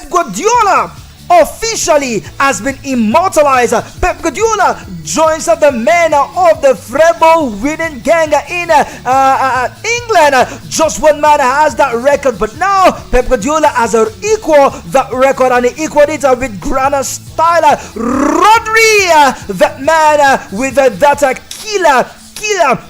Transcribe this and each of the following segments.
Pep Guardiola officially has been immortalized. Pep Guardiola joins the men of the treble winning gang in England. Just one man has that record, but now Pep Guardiola has equal that record, and he equaled it with grander style. Rodri, that man with that killer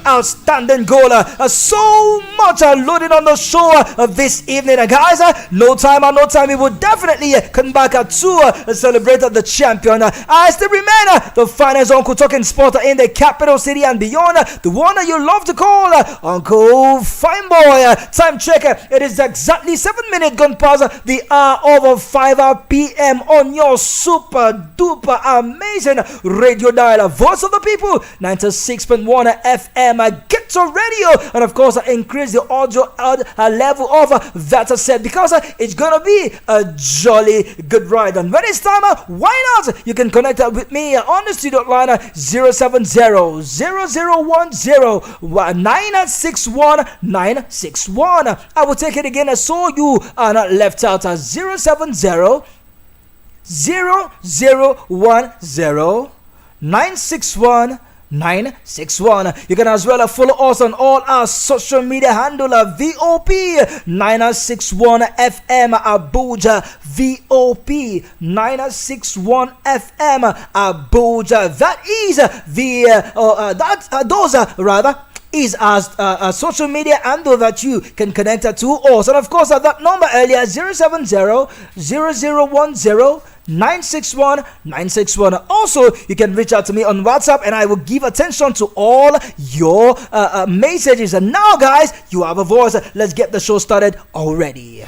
outstanding goal. So much loaded on the show this evening, guys. No time, we will definitely come back to celebrate the champion. I still remain the finest Uncle Talking Sport in the capital city and beyond, the one you love to call Uncle Fine Boy. Time check, it is exactly 7 minutes gone past the hour of 5 p.m. on your super duper amazing radio dial, Voice of the People, 96.1 FM. Get to radio, and of course increase the audio level of that set, because it's gonna be a jolly good ride. And when it's time, why not? You can connect with me on the studio line 070-0010-961-961. I will take it again so you are not left out. 070-0010-961-961. You can as well follow us on all our social media handle, VOP 961 FM Abuja, VOP 961 FM Abuja. That is is as a social media handle that you can connect to us. And of course, that number earlier, 070-0010-961-961. Also, you can reach out to me on WhatsApp, and I will give attention to all your messages. And now, guys, you have a voice. Let's get the show started already.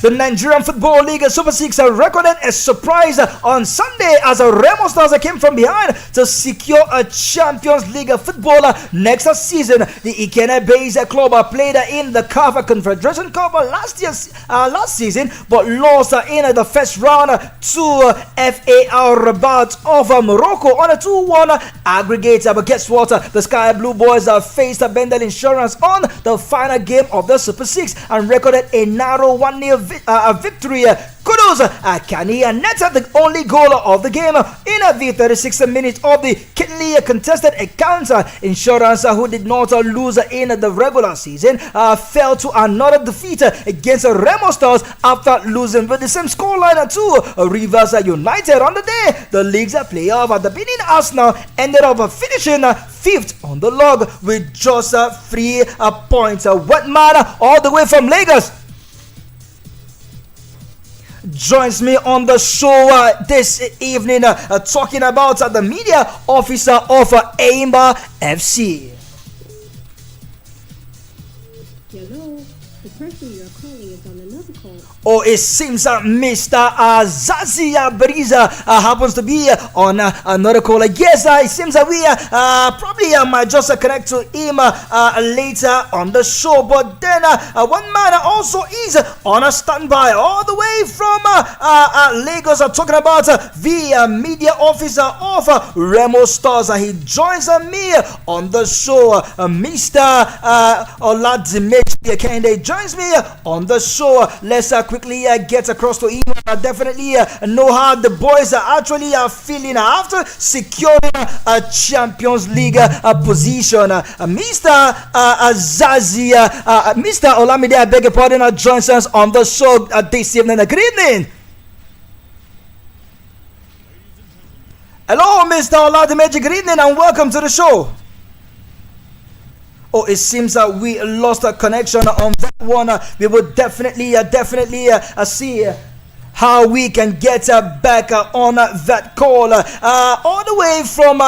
The Nigerian Football League Super 6 recorded a surprise on Sunday as Remo Stars came from behind to secure a Champions League football next season. The Ikenne-based club played in the CAF Confederation Cup last season, but lost in the first round to FAR Rabat of Morocco on a 2-1 aggregate. But guess what? The Sky Blue Boys faced Bendel Insurance on the final game of the Super 6 and recorded a narrow 1-0 victory. Kudos Akani netted the only goal of the game in the 36th minute of the keenly contested encounter. Insurance, who did not lose in the regular season, fell to another defeat against Remo Stars after losing with the same scoreline to Rivers United on the day the league's playoff. The Benin Arsenal ended up finishing 5th on the log with just 3 points. What man all the way from Lagos joins me on the show this evening, talking about the media officer of Eimba FC. Hello, the person you are calling is on another call. Oh, it seems Mr. Zazia Briza happens to be on another call. Yes, it seems that we probably might just connect to him later on the show. But then one man also is on a standby all the way from Lagos, talking about the media officer of Remo Stars. He joins me on the show. Mr. Oladimeji Kende joins me on the show. Let's quickly get across to him. Definitely know how the boys are actually feeling after securing a Champions League position. Mr. Zazia, Mr. Olamide, I beg your pardon, joins us on the show this evening. Good evening. Hello, Mr. Oladimeji. Good evening and welcome to the show. Oh, it seems that we lost a connection on that one. We will definitely see how we can get back on that call. All the way from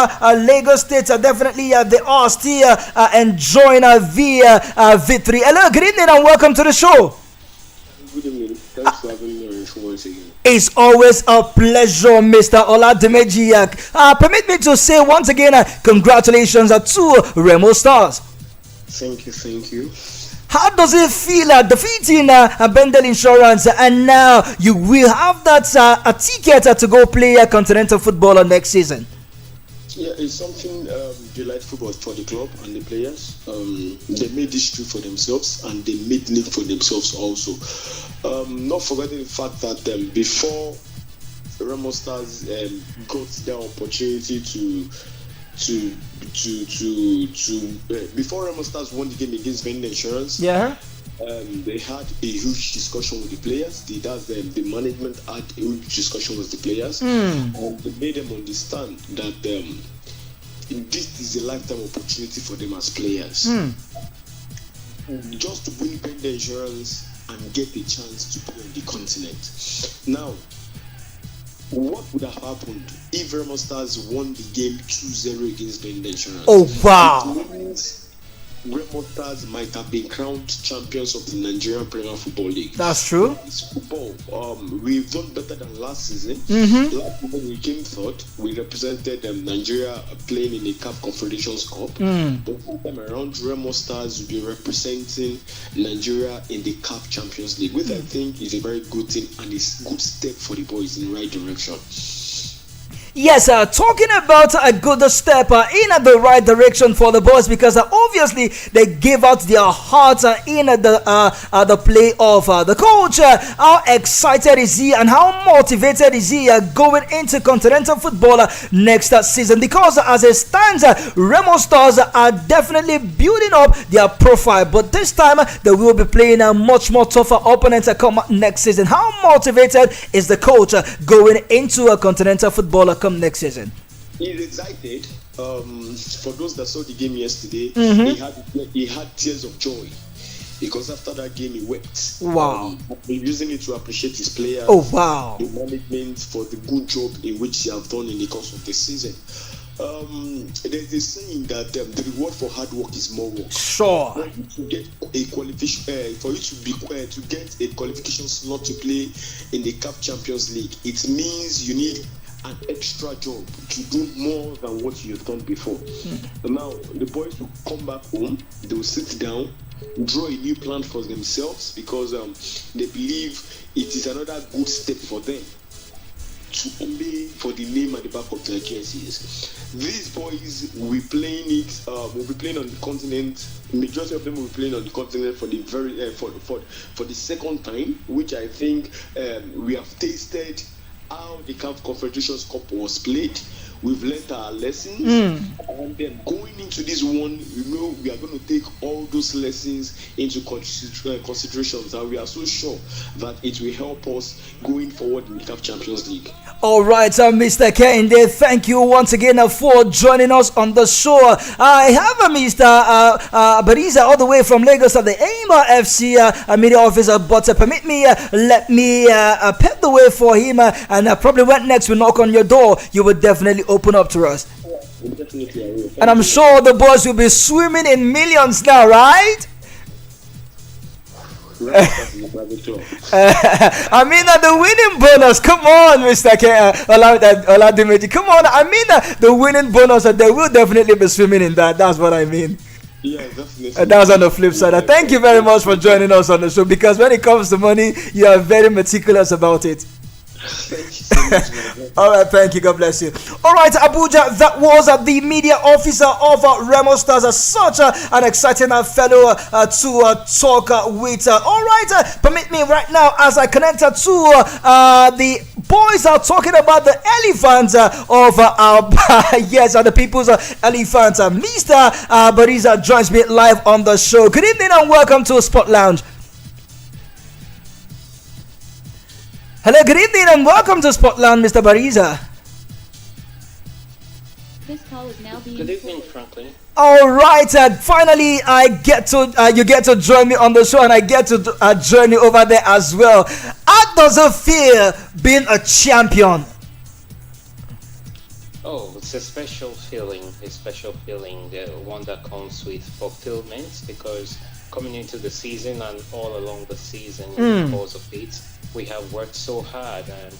Lagos State, definitely they are still enjoying the victory. Hello, good evening and welcome to the show. Good evening. Thanks for having me on your show once again. It's always a pleasure, Mr. Oladimeji. Permit me to say once again, congratulations to Remo Stars. Thank you. How does it feel defeating Bendel Insurance, and now you will have that a ticket to go play continental football next season? Yeah, it's something delightful but for the club and the players. They made history for themselves and they made name for themselves also. Not forgetting the fact that before Remo Stars got their opportunity before Remo Stars won the game against Vendor Insurance, Yeah. they had a huge discussion with the players. The management had a huge discussion with the players, and they made them understand that this is a lifetime opportunity for them as players. Just to win Vendor Insurance and get a chance to play on the continent. Now, what would have happened if Remo Stars won the game 2-0 against Vendor Insurance? Oh wow. It means Remo Stars might have been crowned champions of the Nigerian Premier Football League. That's true. It's football. We've done better than last season. Last season we came third. We represented Nigeria playing in the CAF Confederations Cup. But this time around, Remo Stars will be representing Nigeria in the CAF Champions League, which I think is a very good thing and is a good step for the boys in the right direction. Yes, talking about a good step in the right direction for the boys, because obviously they gave out their hearts in the play of the coach. How excited is he and how motivated is he going into continental football next season? Because as it stands, Remo Stars are definitely building up their profile, but this time they will be playing a much more tougher opponent come next season. How motivated is the coach going into a continental football come next season? He's excited. For those that saw the game yesterday, he had tears of joy because after that game he wept. Wow. He's using it to appreciate his players. Oh wow. The management for the good job in which they have done in the course of the season. There's a saying that the reward for hard work is more work. Sure. For you to get a qualification, to get a qualification slot to play in the CAF Champions League, it means you need an extra job to do more than what you've done before. Now, the boys will come back home, they will sit down, draw a new plan for themselves because they believe it is another good step for them to play for the name at the back of their jerseys. These boys will be playing on the continent. Majority of them will be playing on the continent for the for the second time, which I think we have tasted how the CAF Confederations Cup was played. We've learned our lessons, and then going into this one, we are going to take all those lessons into considerations, and we are so sure that it will help us going forward in the CAF Champions League. All right, Mr. Kende, thank you once again for joining us on the show. I have Mr. Bariza all the way from Lagos at the AIMA FC media officer, but permit me, let me pave the way for him, and probably when next we knock on your door, you will definitely open up to us. Definitely, I will. And I'm sure the boys will be swimming in millions now, right? I mean the winning bonus. Come on, Mr. Oladimeji. Come on. I mean the winning bonus. They will definitely be swimming in that. That's what I mean. Yeah, definitely. That's on the flip side. Thank you very much for joining us on the show, because when it comes to money, you are very meticulous about it. Thank you so much. All right, thank you. God bless you. All right, Abuja, that was the media officer of Remo Stars. Such an exciting fellow to talk with. All right, permit me right now as I connect to the boys are talking about the elephants of our yes, the people's elephants. Mr. Bariza joins me live on the show. Good evening and welcome to Sport Lounge. Hello, good evening and welcome to Spotland, Mr. Bariza. This call is now being Good evening, recorded. Franklin. All right, finally I get to you get to join me on the show, and I get to join you over there as well. How does it feel being a champion? Oh, it's a special feeling, the one that comes with fulfillment, because coming into the season and all along the season, in the course of it, we have worked so hard, and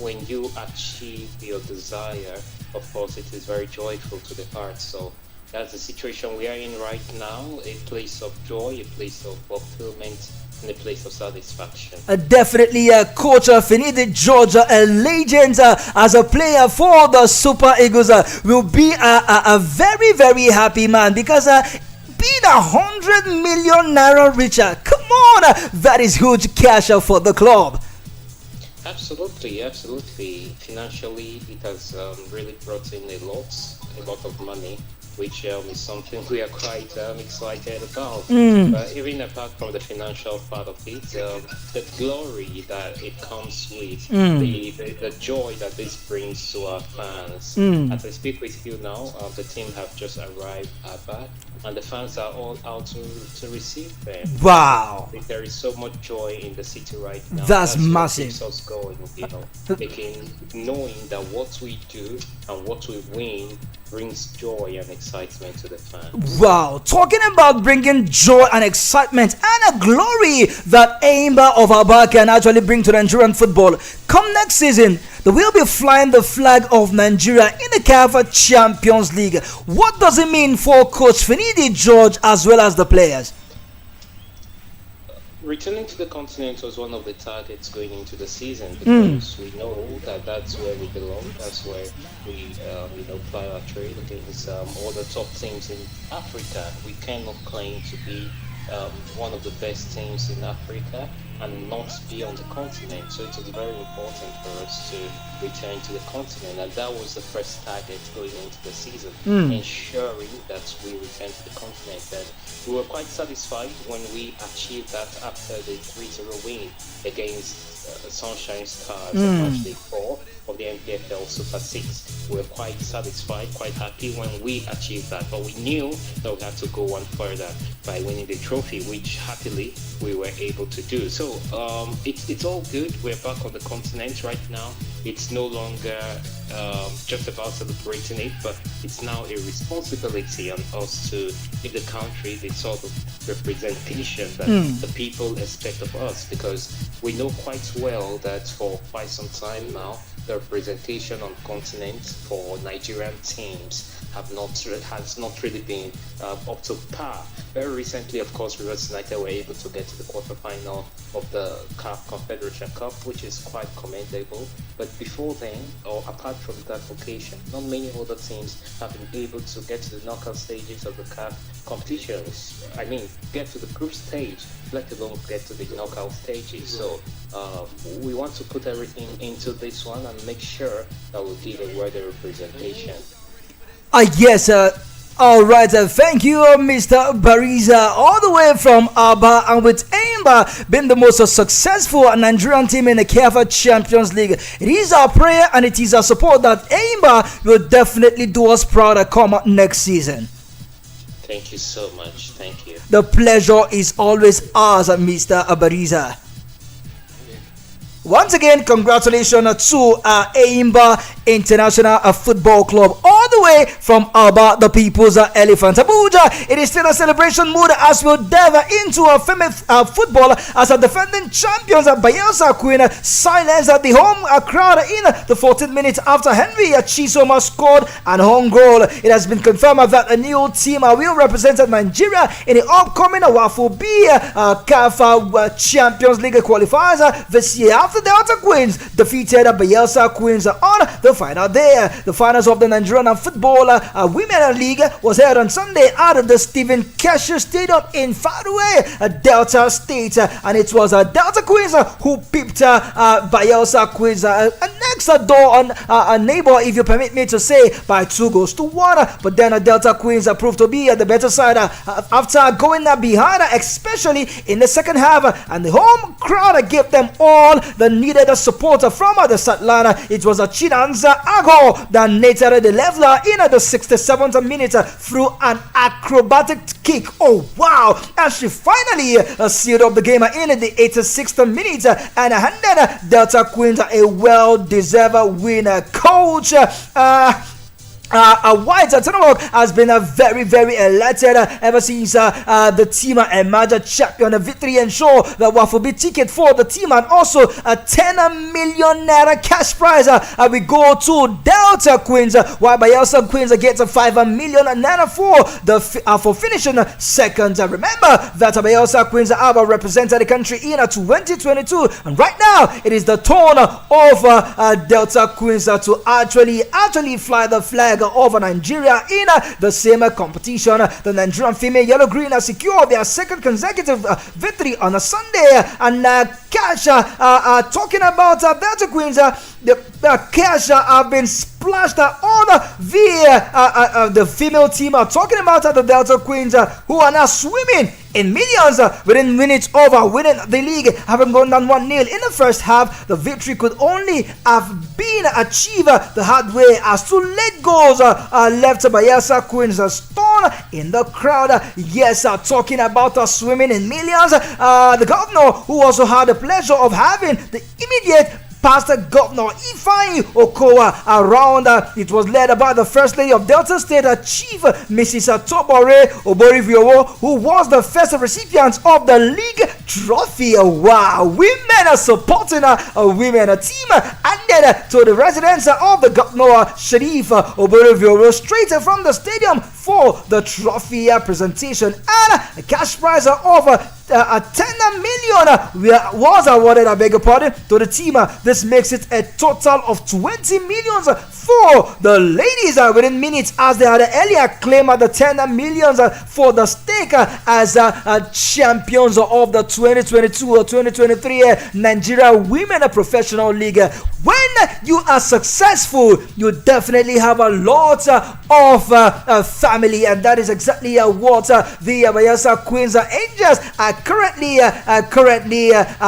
when you achieve your desire, of course it is very joyful to the heart. So that's the situation we are in right now, a place of joy, a place of fulfillment, in a place of satisfaction. Definitely, Coach Finidi George, a legend as a player for the Super Eagles, will be a very, very happy man because being 100 million naira richer, come on, that is huge cash for the club. Absolutely, absolutely. Financially, it has really brought in a lot of money, which is something we are quite excited about. But even apart from the financial part of it, the glory that it comes with, the joy that this brings to our fans. As I speak with you now, the team have just arrived at Bath, and the fans are all out to receive them. Wow. There is so much joy in the city right now. That's what massive. keeps us going, making knowing that what we do and what we win brings joy and excitement to the fans. Wow, talking about bringing joy and excitement and a glory that Enyimba of Aba can actually bring to Nigerian football. Come next season, they will be flying the flag of Nigeria in the CAF Champions League. What does it mean for Coach Finidi George as well as the players? Returning to the continent was one of the targets going into the season because we know that that's where we belong. That's where we, ply our trade against all the top teams in Africa. We cannot claim to be one of the best teams in Africa and not be on the continent. So it was very important for us to return to the continent, and that was the first target going into the season, ensuring that we return to the continent. And we were quite satisfied when we achieved that after the 3-0 win against Sunshine Stars on match day 4 of the NPFL Super 6. We were quite satisfied, quite happy when we achieved that, but we knew that we had to go one further by winning the trophy, which happily we were able to do. So it's all good. We're back on the continent right now. It's no longer just about celebrating it, but it's now a responsibility on us to give the country the sort of representation that the people expect of us, because we know quite well that for quite some time now, the representation on continent for Nigerian teams has not really been up to par. Very recently, of course, Rivers United were able to get to the quarterfinal of the CAF Confederation Cup, which is quite commendable. But before then, or apart from that occasion, not many other teams have been able to get to the knockout stages of the CAF competitions. I mean, get to the group stage, let alone get to the knockout stages. So we want to put everything into this one and make sure that we give a worthy representation. Yes, all right, thank you, Mr. Bariza, all the way from Aba, and with Enyimba being the most successful Nigerian team in the CAF Champions League. It is our prayer and it is our support that Enyimba will definitely do us proud come next season. Thank you so much. Thank you. The pleasure is always ours, Mr. Bariza. Once again, congratulations to Enyimba International Football Club, all the way from Aba, the People's Elephant. Abuja, it is still a celebration mood as we'll delve into a famous football as a defending champions Bayelsa Queen silenced the home crowd in the 14th minute after Henry Chisoma scored an home goal. It has been confirmed that a new team will represent Nigeria in the upcoming Wafu B CAF Champions League qualifiers this year, after the Delta Queens defeated Bayelsa Queens on the final day. The finals of the Nigerian Football Women League was held on Sunday at the Stephen Keshe Stadium in Faroe, Delta State, and it was Delta Queens who pipped Bayelsa Queens next door on a neighbor, if you permit me to say, by 2-1. But then Delta Queens proved to be the better side after going behind, especially in the second half, and the home crowd gave them all the needed support from the sideline. It was a Chinanza Ago that netted the leveler in the 67th minute through an acrobatic kick. Oh wow! And she finally sealed up the game in the 86th minute and handed Delta Queens a well-deserved win. Coach White Tenok has been a very, very elated ever since the team emerged champion. A victory ensure the waffle bit ticket for the team and also a 10 million naira cash prize. We go to Delta Queens, while Bayelsa Queens gets a 5 million naira for finishing second. Remember that Bayelsa Queens have represented the country in 2022, and right now it is the turn of Delta Queens to actually fly the flag over Nigeria in the same competition. The Nigerian female yellow green secured their second consecutive victory on a Sunday. And cash, talking about Delta Queens, the cash have been splashed on the female team. Talking about the Delta Queens, who are now swimming in millions within minutes of winning the league, having gone down 1-0 in the first half. The victory could only have been achieved the hard way, as two late goals left Bayelsa Queens stone in the crowd. Yes, talking about swimming in millions, the governor, who also had the pleasure of having the immediate Pastor Governor Ifeanyi Okowa around. It was led by the First Lady of Delta State, Chief Mrs. Tobore Oboriviowo, who was the first recipient of the league trophy. Wow, women are supporting a women team, handed to the residents of the Governor Sharif Oboriviowo straight from the stadium for the trophy presentation, and a cash prize of 10 million was awarded, I beg your pardon, to the team. This makes it a total of 20 million for the ladies within minutes, as they had earlier claimed the 10 million for the stake as champions of the 2022-2023 Nigeria Women Professional League. When you are successful, you definitely have a lot of family, and that is exactly what the Bayelsa Queens Angels are currently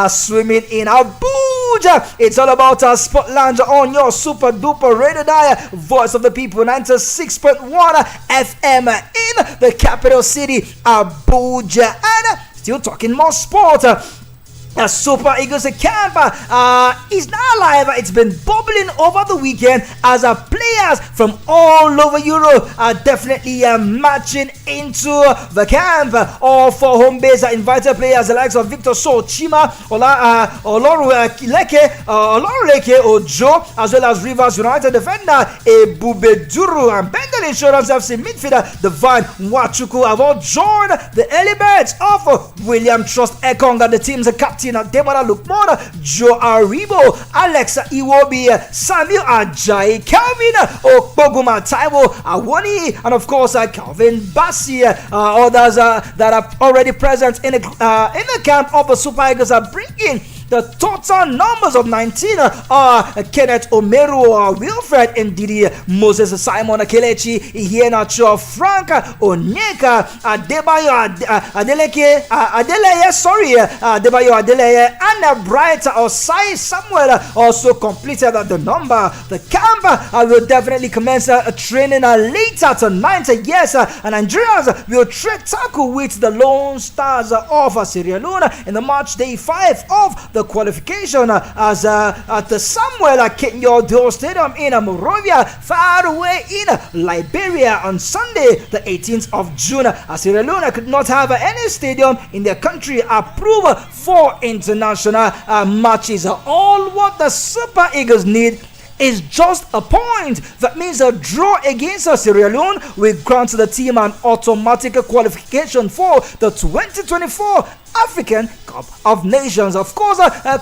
swimming in Abuja. It's all about Sport Lounge on your super duper radio dial, voice of the people, 96.1 FM in the capital city, Abuja. And still talking more sport. Super Eagles camp is now live. It's been bubbling over the weekend as players from all over Europe are definitely marching into the camp. All for home base invited players, the likes of Victor So, Chima, Oloruleke Ojo, as well as Rivers United defender Ebube Duru and Bengal Insurance FC midfielder Divine Wachuku have all joined the early birds of William Trust Ekong, the team's captain Demola Lukmon, Joe Aribo, Alex Iwobi, Samuel Ajayi, Calvin Okpoguma, Taiwo Awoni, and of course Calvin Bassi. Others that are already present in the camp of the Super Eagles are bringing the total numbers of 19 are Kenneth Omeru, Wilfred Ndidi, Moses Simon Kelechi, Ihienacho, Frank Onyeka, Adebayo Adeleke, Adeleye, and Bright Osai Samuel also completed the number. The camp will definitely commence training later tonight. Yes, and Nigerians will tackle with the Lone Stars of Sierra Leone in the match day 5 of the qualification as at the Samuel Kenyodo Stadium in Monrovia, far away in Liberia on Sunday, the 18th of June. Sierra Leone could not have any stadium in their country approved for international matches. All what the Super Eagles need is just a point. That means a draw against Sierra Leone will grant the team an automatic qualification for the 2024 African Cup of Nations. Of course,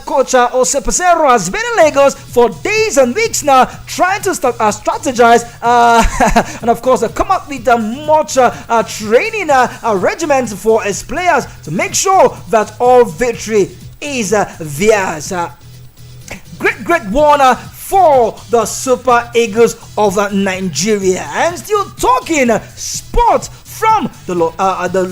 Coach Osepasero has been in Lagos for days and weeks now, trying to strategize and of course come up with a much training regimen for his players to make sure that all victory is theirs. Great warner for the Super Eagles of Nigeria. And still talking sports from the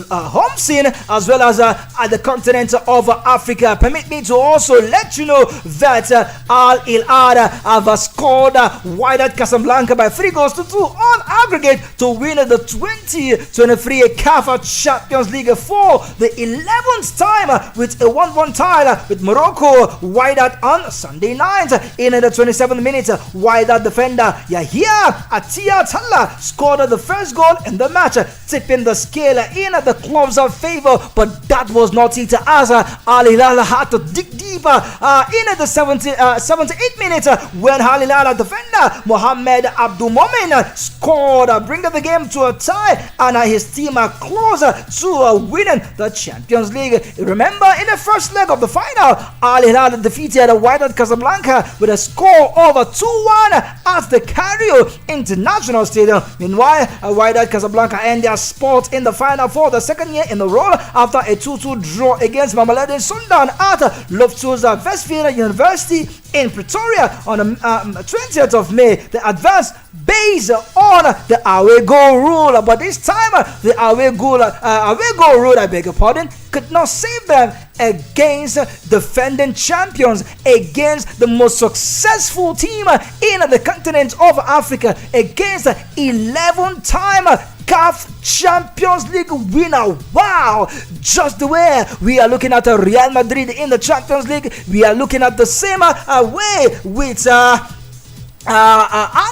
home scene as well as at the continent of Africa. Permit me to also let you know that Al Hilal have scored Wydad Casablanca by 3-2 on aggregate to win the 2023 CAF Champions League for the 11th time with a 1-1 tie with Morocco. Wydad on Sunday night. In the 27th minute, Wydad defender Yahya Attia Talla scored the first goal in the match, tipping the scale in the club's favor. But that was not it, as Al Hilal had to dig deeper in the 78th minute when Al Hilal defender Mohamed Abdul Momin scored, bringing the game to a tie, and his team are closer to winning the Champions League. Remember, in the first leg of the final, Al Hilal defeated Wydad Casablanca with a score of 2-1 at the Cairo International Stadium. Meanwhile, Wydad Casablanca end their spot in the final for the second year in a row after a 2-2 draw against Mamelodi Sundan at Loftus Versfeld University in Pretoria on the 20th of May. They advanced based on the away goal rule, but this time the away goal rule, I beg your pardon, could not save them against defending champions, against the most successful team in the continent of Africa, against 11-time CAF Champions League winner. Wow! Just the way we are looking at Real Madrid in the Champions League, we are looking at the same way with Al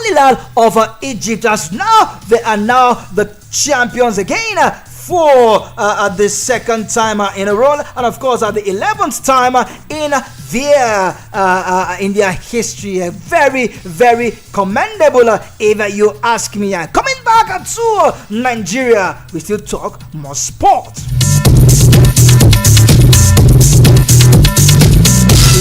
Hilal of Egypt, as now they are now the champions again for the second time in a row, and of course the 11th time in their history. Very, very commendable, if you ask me. Coming back to Nigeria, we still talk more sport.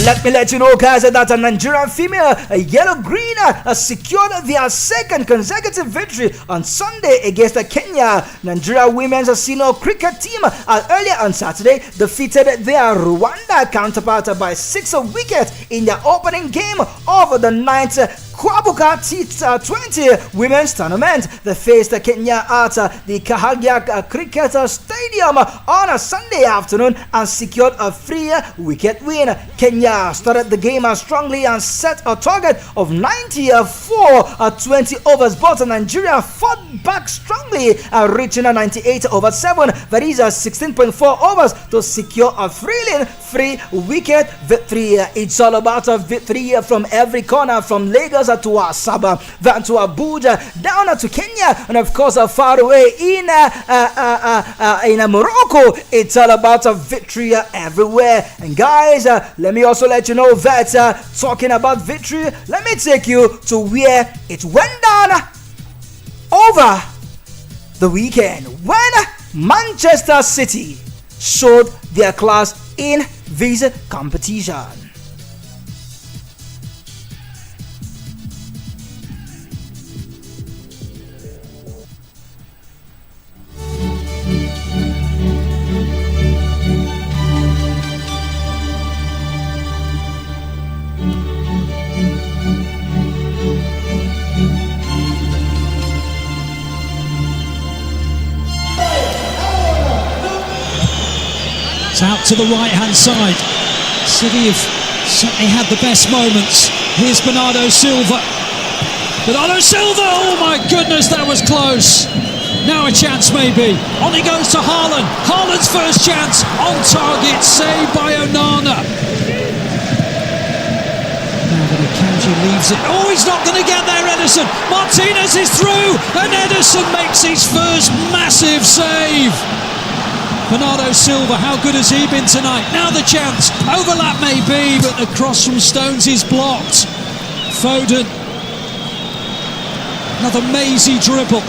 Let me let you know, guys, that a Nigerian female Yellow-Green secured their second consecutive victory on Sunday against the Kenya Nigeria women's senior cricket team. Earlier on Saturday, defeated their Rwanda counterpart by 6 wickets in their opening game of the 9th Kwabuka T20 women's tournament. They faced Kenya at the Kahagia Cricket Stadium on a Sunday afternoon and secured a 3-wicket win. Kenya started the game strongly and set a target of 94 20 overs, but Nigeria fought back strongly, reaching 98 over 7. That is 16.4 overs to secure a thrilling 3-wicket victory. It's all about a victory from every corner, from Lagos to Asaba, then to Abuja, down to Kenya, and of course far away in Morocco. It's all about a victory everywhere. And guys, let me also let you know that talking about victory, let me take you to where it went down over the weekend when Manchester City showed their class in this competition. It's out to the right-hand side. City have certainly had the best moments. Here's Bernardo Silva. Bernardo Silva! Oh my goodness, that was close. Now a chance maybe. On he goes to Haaland. Haaland's first chance. On target, saved by Onana. Now that Akanji leaves it. Oh, he's not going to get there, Ederson. Martinez is through, and Ederson makes his first massive save. Bernardo Silva, how good has he been tonight? Now the chance, overlap maybe, but the cross from Stones is blocked. Foden, another mazy dribble.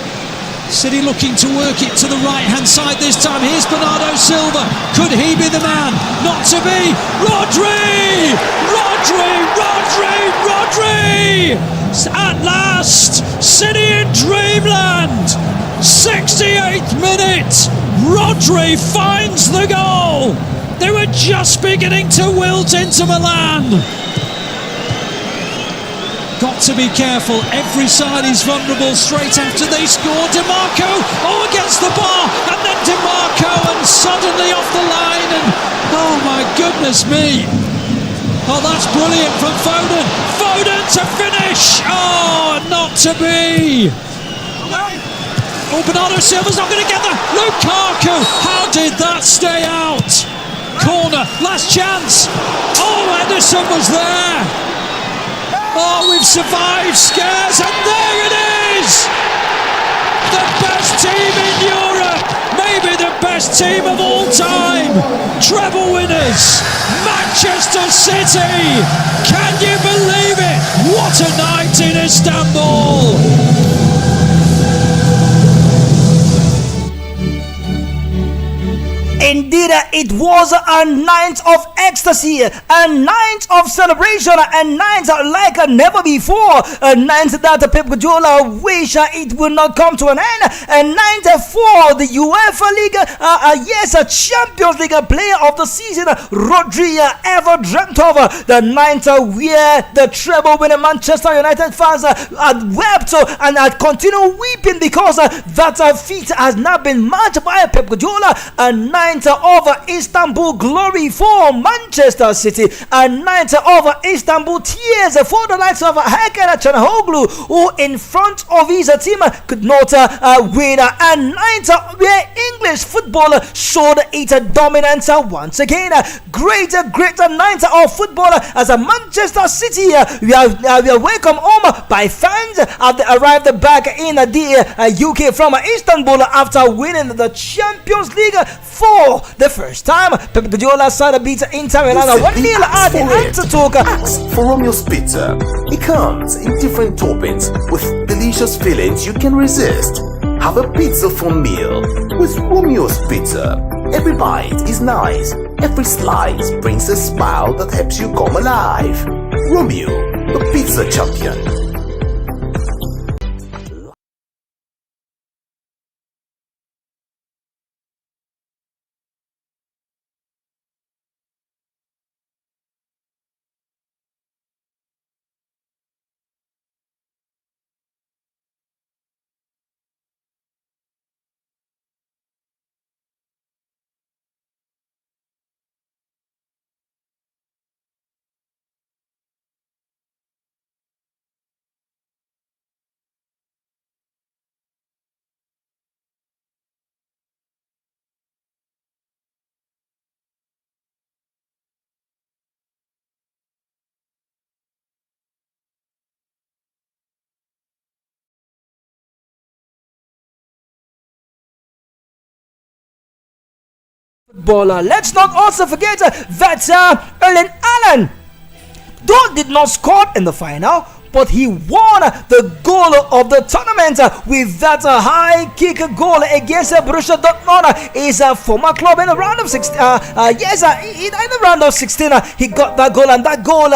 City looking to work it to the right-hand side this time. Here's Bernardo Silva. Could he be the man? Not to be. Rodri! Rodri! Rodri! Rodri! At last, City in dreamland. 68th minute. Rodri finds the goal. They were just beginning to wilt into Milan. Got to be careful. Every side is vulnerable straight after they score. DiMarco, oh, against the bar, and then DiMarco, and suddenly off the line, and oh my goodness me. Oh, that's brilliant from Foden. Foden to finish. Oh, not to be. Oh, Bernardo Silva's not going to get that. Lukaku, how did that stay out? Corner, last chance. Oh, Ederson was there. Oh, we've survived scares, and there it is. The best team in Europe, maybe the best team of all time. Treble winners, Manchester City. Can you believe it? What a night in Istanbul. Indeed, it was a night of ecstasy, a night of celebration, a night like never before, a night that Pep Guardiola wish it would not come to an end, a night for the UEFA League, Champions League player of the season, Rodri ever dreamt of, the night where the treble-winning Manchester United fans had wept and had continued weeping because that feat has now been matched by Pep Guardiola, a night of Istanbul glory for Manchester City, a night of Istanbul tears for the likes of Hakan Çalhanoğlu, who in front of his team could not win, a night where English football showed its dominance once again. Great night of football as a Manchester City we are welcomed home by fans as they arrived back in the UK from Istanbul after winning the Champions League for the first time. Pep Guardiola's side beat Inter Milan 1-0 at the Ataturk. Ask for Romeo's Pizza. It comes in different toppings with delicious fillings you can resist. Have a pizza for meal with Romeo's Pizza. Every bite is nice. Every slice brings a smile that helps you come alive. Romeo, the pizza champion. Footballer. Let's not also forget that Erling Haaland, though did not score in the final, but he won the goal of the tournament with that high kick goal against Borussia Dortmund, his former club. In the round of 16, in the round of 16, he got that goal, and that goal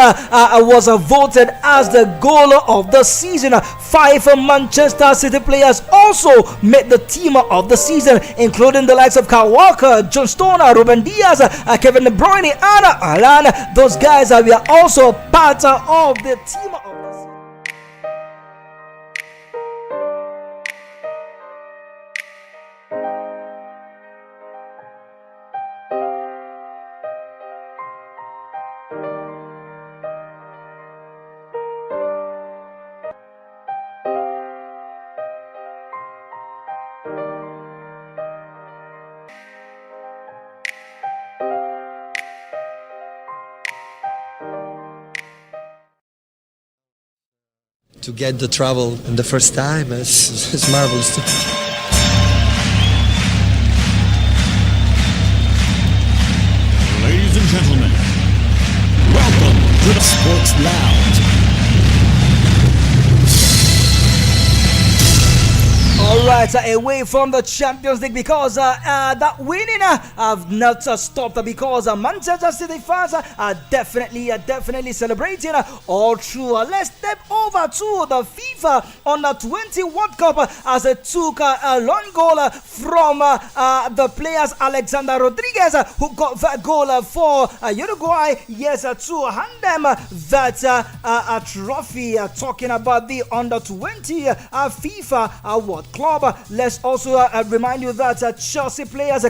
was voted as the goal of the season. 5 Manchester City players also made the team of the season, including the likes of Kyle Walker, John Stones, Ruben Dias, Kevin De Bruyne, and Haaland. Those guys were also part of the team of the season. To get the travel in the first time is marvelous. Ladies and gentlemen, welcome to the Sports Lounge. Alright, away from the Champions League because that winning have not stopped because Manchester City fans are definitely celebrating all through. Let's step over to the FIFA Under-20 World Cup as it took a long goal from the players Alexander Rodriguez, who got that goal for Uruguay. Yes, to hand them that trophy. Talking about the Under-20 FIFA World Club let's also remind you that Chelsea players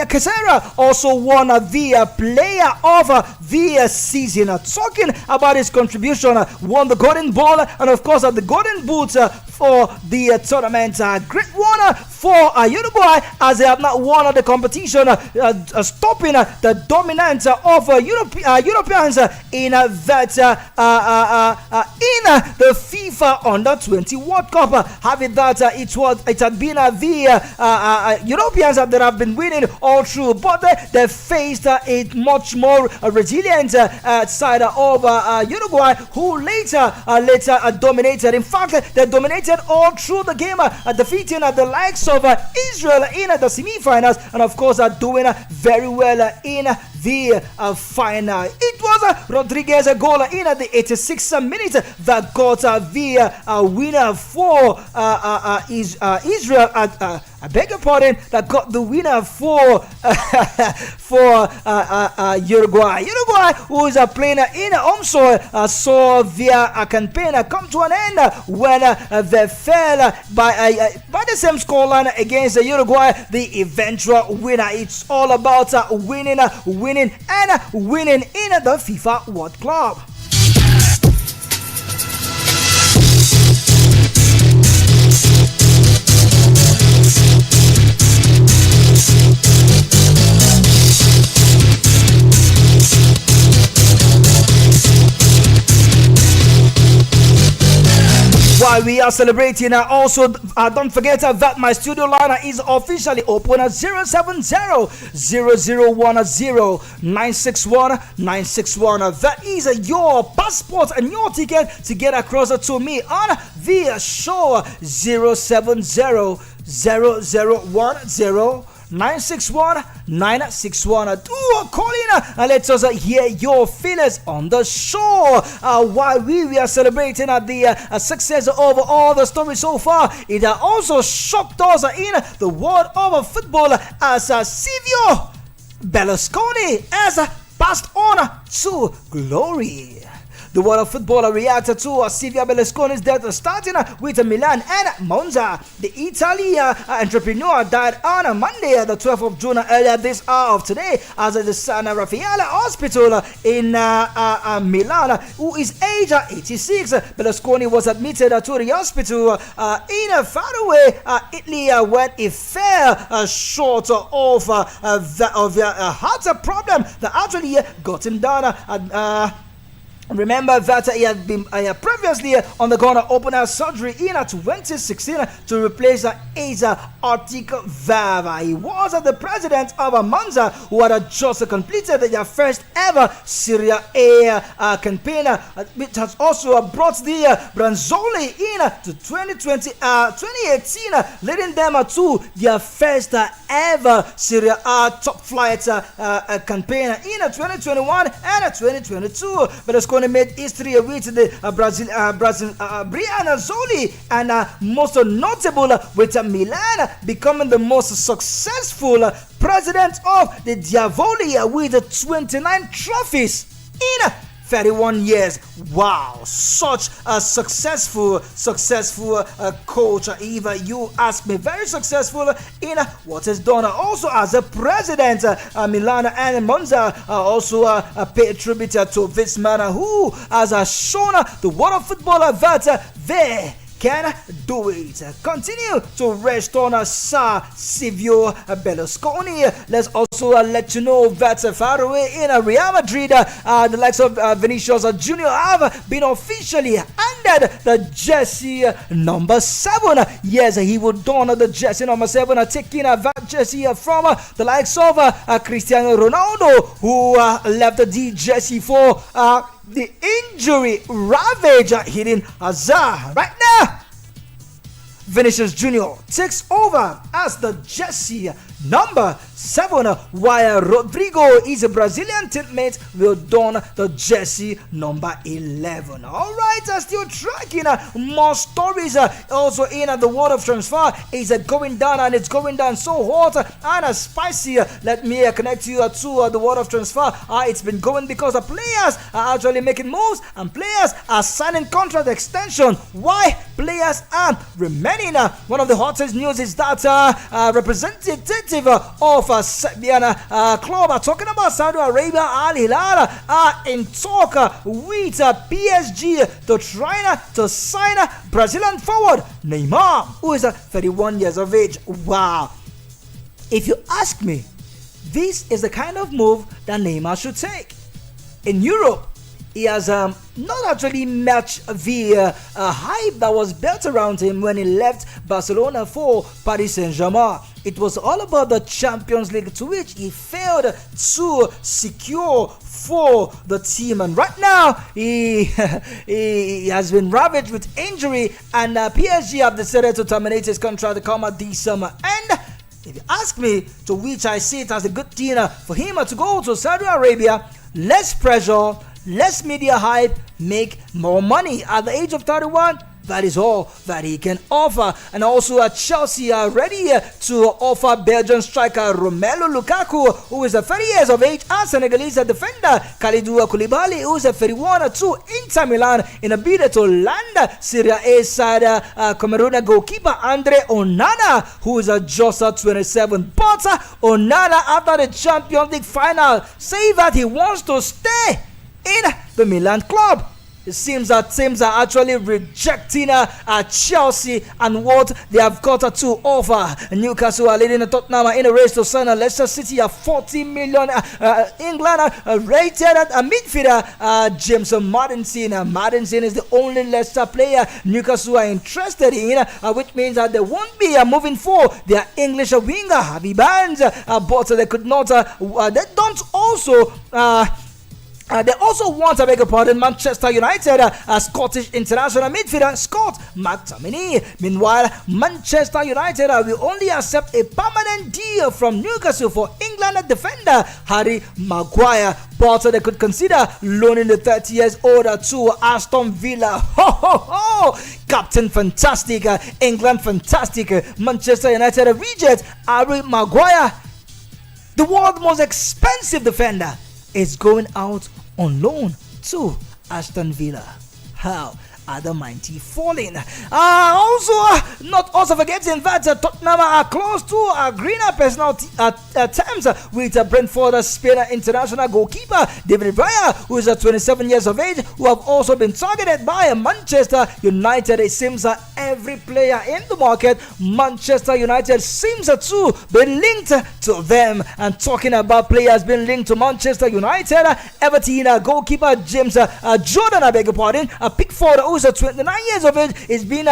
Cassara also won the player of the season. Talking about his contribution, won the Golden Ball and of course the Golden Boot for the tournament. Great one for Uruguay as they have not won the competition, stopping the dominance of Europeans in that in the FIFA Under-20 World Cup. Having that, it had been the Europeans that have been winning all through, but they faced a much more resilient side of Uruguay, who later dominated. In fact, they dominated all through the game, defeating the likes of Israel in the semi-finals, and of course doing very well in the final. It was Rodriguez goal in the 86th minute that got the winner for Israel. I beg your pardon, that got the winner for Uruguay. Uruguay, who is playing in home soil, saw their campaign come to an end when they fell by the same scoreline against Uruguay, the eventual winner. It's all about winning in the FIFA World Club. While we are celebrating, also don't forget that my studio line is officially open at 070-0010-961-961. That is your passport and your ticket to get across to me on the show. 070-0010 961-961. Do call in and let us hear your feelings on the show. While we are celebrating the success of all the stories so far, it also shocked us in the world of football as Silvio Berlusconi has passed on to glory. The world of football reacted to Silvio Berlusconi's death, starting with Milan and Monza. The Italian entrepreneur died on Monday, the 12th of June, earlier this hour of today, at the San Raffaele Hospital in Milan, who is age 86. Berlusconi was admitted to the hospital in faraway Italy when he fell short of a heart problem that actually got him down. Remember that he had been previously undergone open heart surgery in 2016 to replace his aortic valve. He was the president of Monza, who had just completed their first ever Serie A campaign, which has also brought the Bronzoli in to 2018, leading them to their first ever Serie A top flight campaign in 2021 and 2022. Berlusconi made history with the Brian Zoli, and most notable with Milan, becoming the most successful president of the Diavoli with 29 trophies in 31 years. Wow, such a successful coach, if you ask me. Very successful in what is done. Also as a president, Milan and Monza also pay tribute to this man who has shown the world of football that they can do it. Continue to rest on Sir Silvio Berlusconi. Let's also let you know that far away in Real Madrid, the likes of Vinicius Junior have been officially handed the jersey number 7. Yes, he would don the jersey number 7, taking that jersey from the likes of Cristiano Ronaldo, who left the jersey for the injury ravage hitting Hazard. Right now, Vinicius Junior takes over as the jersey number 7, while Rodrigo is a Brazilian teammate, will don the jersey number 11. Alright, still tracking more stories also in the world of transfer is going down, and it's going down so hot and spicy. Let me connect you to the world of transfer. It's been going because the players are actually making moves and players are signing contract extension. Why players are remaining? One of the hottest news is that representative of Serbian club talking about Saudi Arabia, Al Hilal are in talk with PSG to try to sign Brazilian forward Neymar, who is 31 years of age. Wow. If you ask me, this is the kind of move that Neymar should take. In Europe, he has not actually matched the hype that was built around him when he left Barcelona for Paris Saint-Germain. It was all about the Champions League, to which he failed to secure for the team. And right now, he has been ravaged with injury, and PSG have decided to terminate his contract to come this summer. And if you ask me, to which I see it as a good thing for him to go to Saudi Arabia, less pressure, less media hype, make more money. At the age of 31, that is all that he can offer. And also Chelsea are ready to offer Belgian striker Romelu Lukaku, who is 30 years of age, and Senegalese defender Kalidou Koulibaly, who is 31, to Inter Milan in a bid to land Serie A side Cameroon goalkeeper Andre Onana, who is just 27. But Onana, after the Champions League final, say that he wants to stay in the Milan club. It seems that teams are actually rejecting Chelsea and what they have got to offer. Newcastle are leading Tottenham in a race to sign Leicester City at 40 million. England rated midfielder James Maddison. Maddison is the only Leicester player Newcastle are interested in, which means that they won't be moving for their English winger Harvey Barnes, but they could not. They don't also. They also want, I beg your pardon, Manchester United, Scottish international midfielder Scott McTominay. Meanwhile, Manchester United will only accept a permanent deal from Newcastle for England defender Harry Maguire, but they could consider loaning the 30 years older to Aston Villa. Ho ho ho! Captain fantastic, England fantastic, Manchester United reject Harry Maguire, the world's most expensive defender, is going out on loan to Aston Villa. How are the mighty falling? Not also forgetting that Tottenham are close to agreeing personal terms with Brentford Spain international goalkeeper David Raya, who is 27 years of age, who have also been targeted by Manchester United. It seems that every player in the market, Manchester United seems to be linked to them. And talking about players being linked to Manchester United, Everton goalkeeper James Jordan, I beg your pardon, Pickford, who is 29 years of age, is being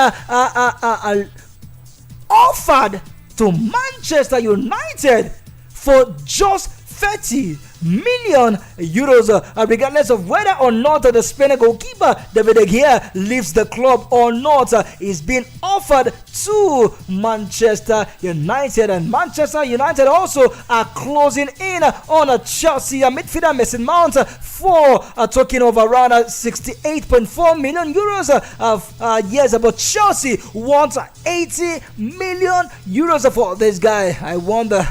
offered to Manchester United for just 30 million euros, regardless of whether or not the Spanish goalkeeper David De Gea leaves the club or not. Is being offered to Manchester United, and Manchester United also are closing in on a Chelsea midfielder Mason Mount for a token of around 68.4 million euros. Yes, but Chelsea wants 80 million euros for this guy. I wonder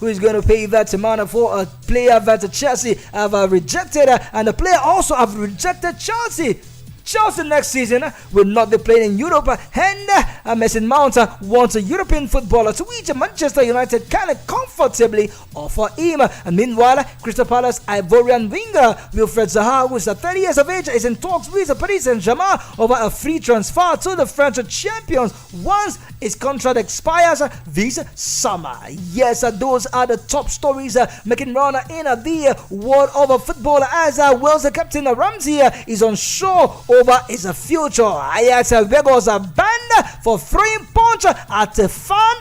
who is going to pay that amount for a player that Chelsea have rejected, and the player also have rejected Chelsea. Chelsea next season will not be playing in Europe, and Mason Mount wants a European footballer, to which Manchester United can comfortably offer him. And meanwhile, Crystal Palace Ivorian winger Wilfred Zaha, who is 30 years of age, is in talks with Paris Saint-Germain over a free transfer to the French champions once his contract expires this summer. Yes, those are the top stories making round in the world of football, as Wales captain Ramsey is unsure over his future. Ajax Vegas banned for throwing punch at a fan.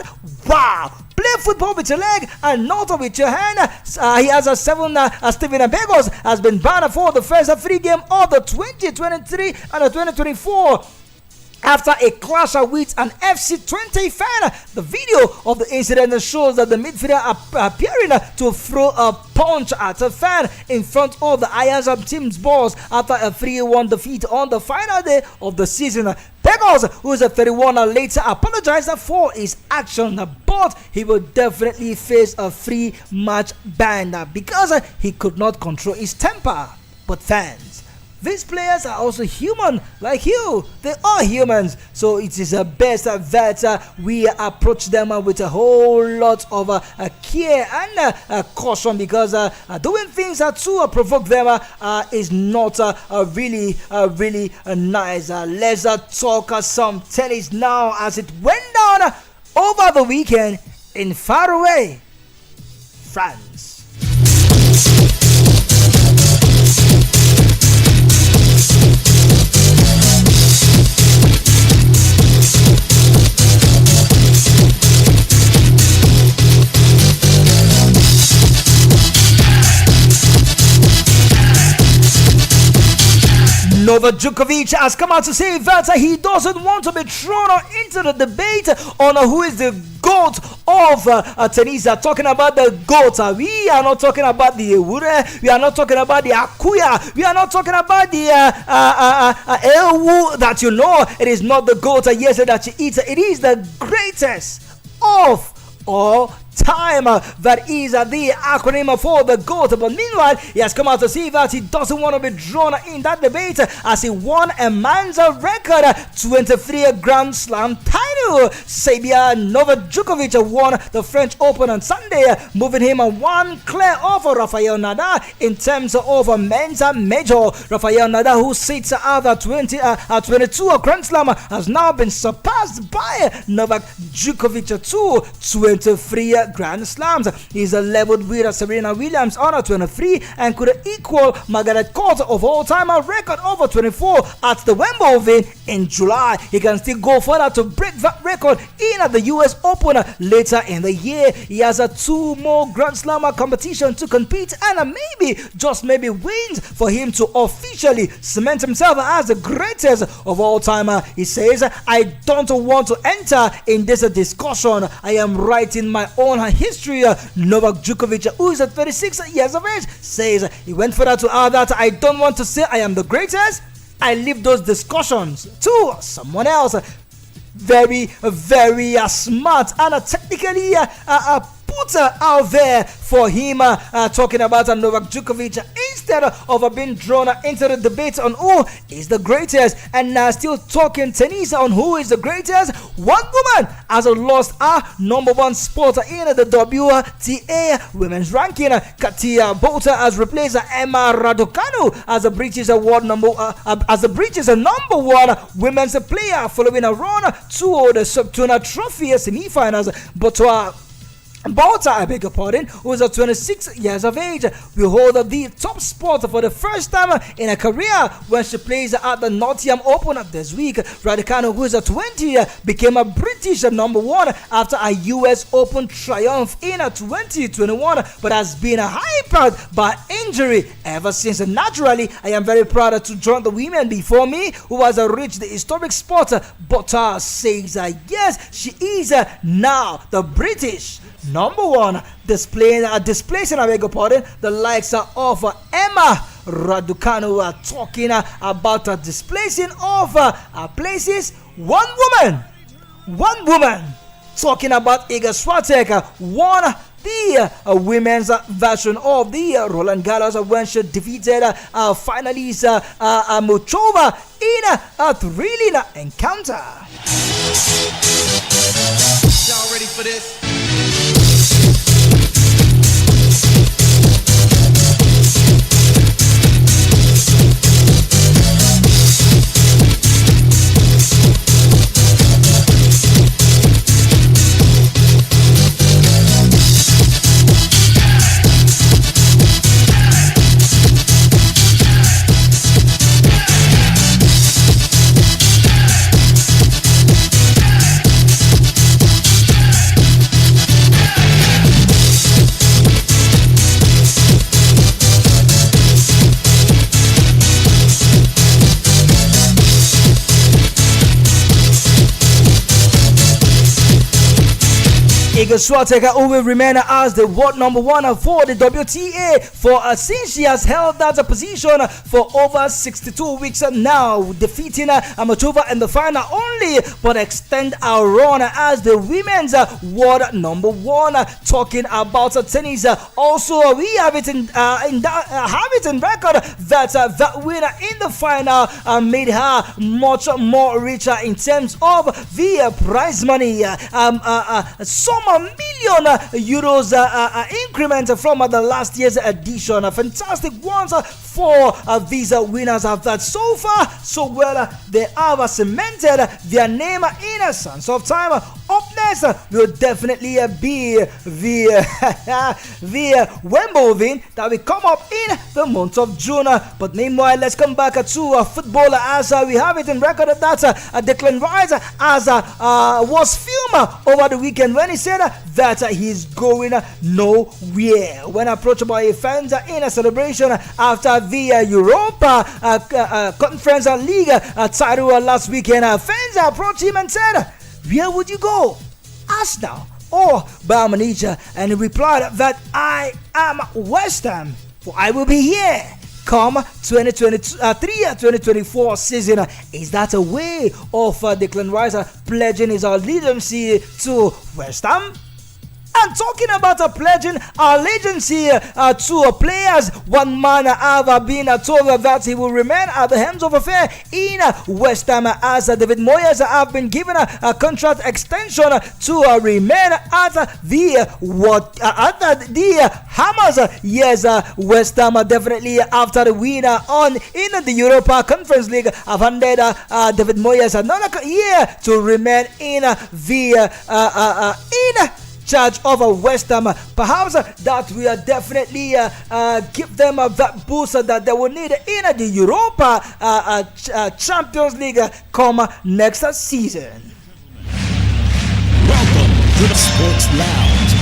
Wow! Play football with your leg and not with your hand. He has a 7. Steven Begos has been banned for the first 3 games of the 2023 and the 2024 after a clash with an FC20 fan. The video of the incident shows that the midfielder appearing to throw a punch at a fan in front of the Irons team's boss after a 3-1 defeat on the final day of the season. Pegos, who is a 31, later apologized for his action, but he will definitely face a 3-match ban because he could not control his temper. But fans, these players are also human like you. They are humans. So it is best that we approach them with a whole lot of care and caution, because doing things to provoke them is not really nice. Let's talk some tennis now, as it went down over the weekend in faraway France. Novak Djokovic has come out to say that he doesn't want to be thrown into the debate on who is the GOAT of tennis. Talking about the GOAT, we are not talking about the Ewure, we are not talking about the Akuya, we are not talking about the Ewu that you know. It is not the GOAT, yes, that you eat. It is the greatest of all time. That is the acronym for the GOAT. But meanwhile, he has come out to say that he doesn't want to be drawn in that debate, as he won a man's record 23 Grand Slam title. Serbia Novak Djokovic won the French Open on Sunday, moving him one clear of Rafael Nadal in terms of men's major. Rafael Nadal, who sits at 22 Grand Slam, has now been surpassed by Novak Djokovic to 23 Grand Slams. He's leveled with Serena Williams on 23 and could equal Margaret Court of all-time record over 24 at the Wimbledon in July. He can still go further to break that record in the US Open later in the year. He has 2 more Grand Slam competition to compete, and maybe, just maybe, wins for him to officially cement himself as the greatest of all time. He says, I don't want to enter in this discussion. I am writing my own history. Novak Djokovic, who is 36 years of age, says he went further to add that I don't want to say I am the greatest. I leave those discussions to someone else. Very smart and technically put out there for him, talking about Novak Djokovic instead of being drawn into the debate on who is the greatest, and still talking tennis on who is the greatest. One woman has lost her number 1 spot in the WTA women's ranking. Katia Bouter has replaced Emma Raducanu as the British number 1 women's player, following a run to the Subtuna Trophy semi-finals. But Bouter, who is 26 years of age, will hold the top spot for the first time in her career when she plays at the Nottingham Open this week. Raducanu, who is 20, became a British number 1 after a US Open triumph in 2021, but has been hyped by injury ever since. Naturally, I am very proud to join the women before me who has reached the historic spot. Bouter says yes, she is now the British number 1, displacing the likes of Emma Raducanu. Talking about displacing of places. One woman talking about Iga Swiatek won the women's version of the Roland Garros when she defeated finalist Muchova in a thrilling encounter. Y'all ready for this? Iga Swiatek who will remain as the world number 1 for the WTA since she has held that position for over 62 weeks now, defeating Amatova in the final only, but extend our run as the women's world number 1. Talking about tennis, also we have it in record that that winner in the final made her much more richer in terms of the prize money. Some million euros increment from the last year's edition. Fantastic ones for these winners of that. So far, so well, they have cemented their name in a sense of time. Up next will definitely be the Wimbledon that will come up in the month of June. But meanwhile, let's come back to football as we have it in record that Declan Rice was filmed over the weekend when he said that he's going nowhere. When approached by fans in a celebration after the Europa Conference League title last weekend, fans approached him and said, "Where would you go? Arsenal or Bayern Munich?" And he replied that I am West Ham, for I will be here come 2023-2024 season. Is that a way of Declan Rice pledging his allegiance to West Ham? And talking about pledging allegiance to players, one man have been told that he will remain at the helm of affairs in West Ham as David Moyes have been given a contract extension to remain at the Hammers. Yes, West Ham definitely after the winner in the Europa Conference League have handed David Moyes another year to remain in the charge of West Ham. Perhaps that will definitely give them that boost that they will need in the Europa Champions League come next season. Welcome to the Sports Lounge.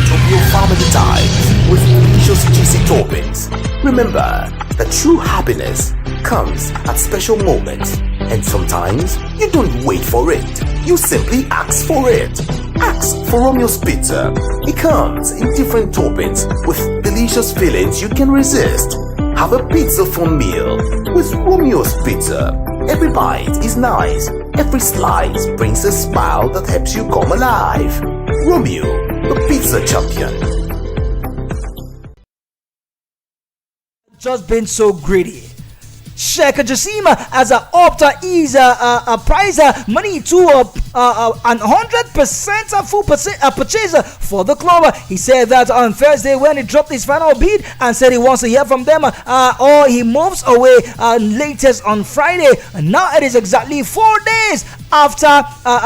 Tokyo Family Times with delicious juicy toppings. Remember that true happiness comes at special moments, and sometimes you don't wait for it, you simply ask for it. Ask for Romeo's Pizza. It comes in different toppings with delicious fillings you can resist. Have a pizza fun meal with Romeo's Pizza. Every bite is nice, every slice brings a smile that helps you come alive. Romeo, the pizza champion. Just been so greedy. Sheikh Jassim has opted his prize money to 100% full purchase for the club. He said that on Thursday when he dropped his final bid and said he wants to hear from them or he moves away latest on Friday. Now it is exactly 4 days after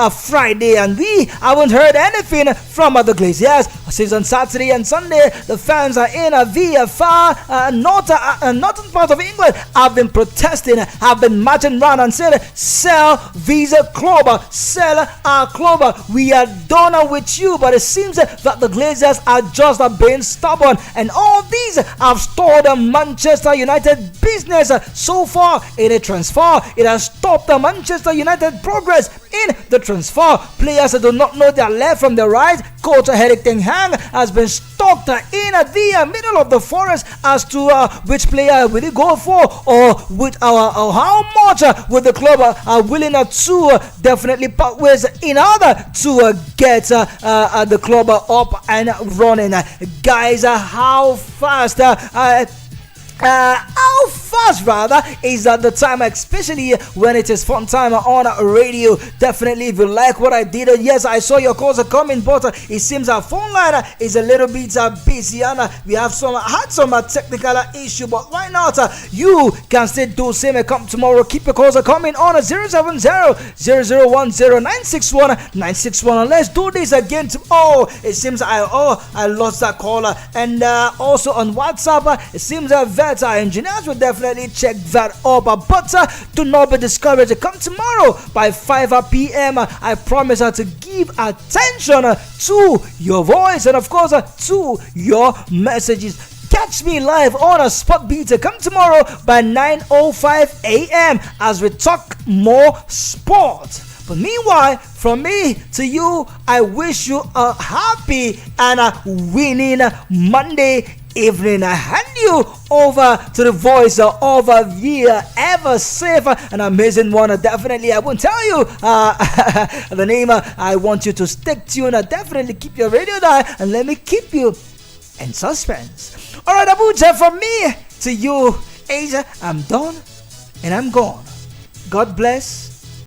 Friday and we haven't heard anything from the Glaziers. Since on Saturday and Sunday, the fans are in the far northern part of England have been protesting, have been marching around and said, "Sell Visa Club, sell our club. We are done with you." But it seems that the Glazers are just being stubborn, and all these have stalled Manchester United business so far in a transfer. It has stopped the Manchester United progress in the transfer. Players do not know their left from their right. Coach Erik ten Hag has been stuck in the middle of the forest as to which player will he go for, or how much will the club willing to definitely part ways in order to get the club up and running. Guys, how fast is at the time, especially when it is fun time on radio. Definitely, if you like what I did, yes, I saw your calls coming, but it seems our phone line is a little bit busy and we have had some technical issue. But why not? You can still do same. Come tomorrow. Keep your calls coming on 070-0010-961-961. Let's do this again. It seems I lost that caller, and also on WhatsApp, it seems that our engineers will definitely check that up, but do not be discouraged. Come tomorrow by 5 p.m. I promise to give attention to your voice and of course to your messages. catch me live on a Sport Beater. Come tomorrow by 9:05 a.m. as we talk more sport. But meanwhile, from me to you, I wish you a happy and a winning Monday evening. I hand you over to the voice of the ever safe and amazing one. Definitely, I won't tell you the name. I want you to stick tuned. Definitely keep your radio dial and let me keep you in suspense. All right, Abuja, from me to you, Asia, I'm done and I'm gone. God bless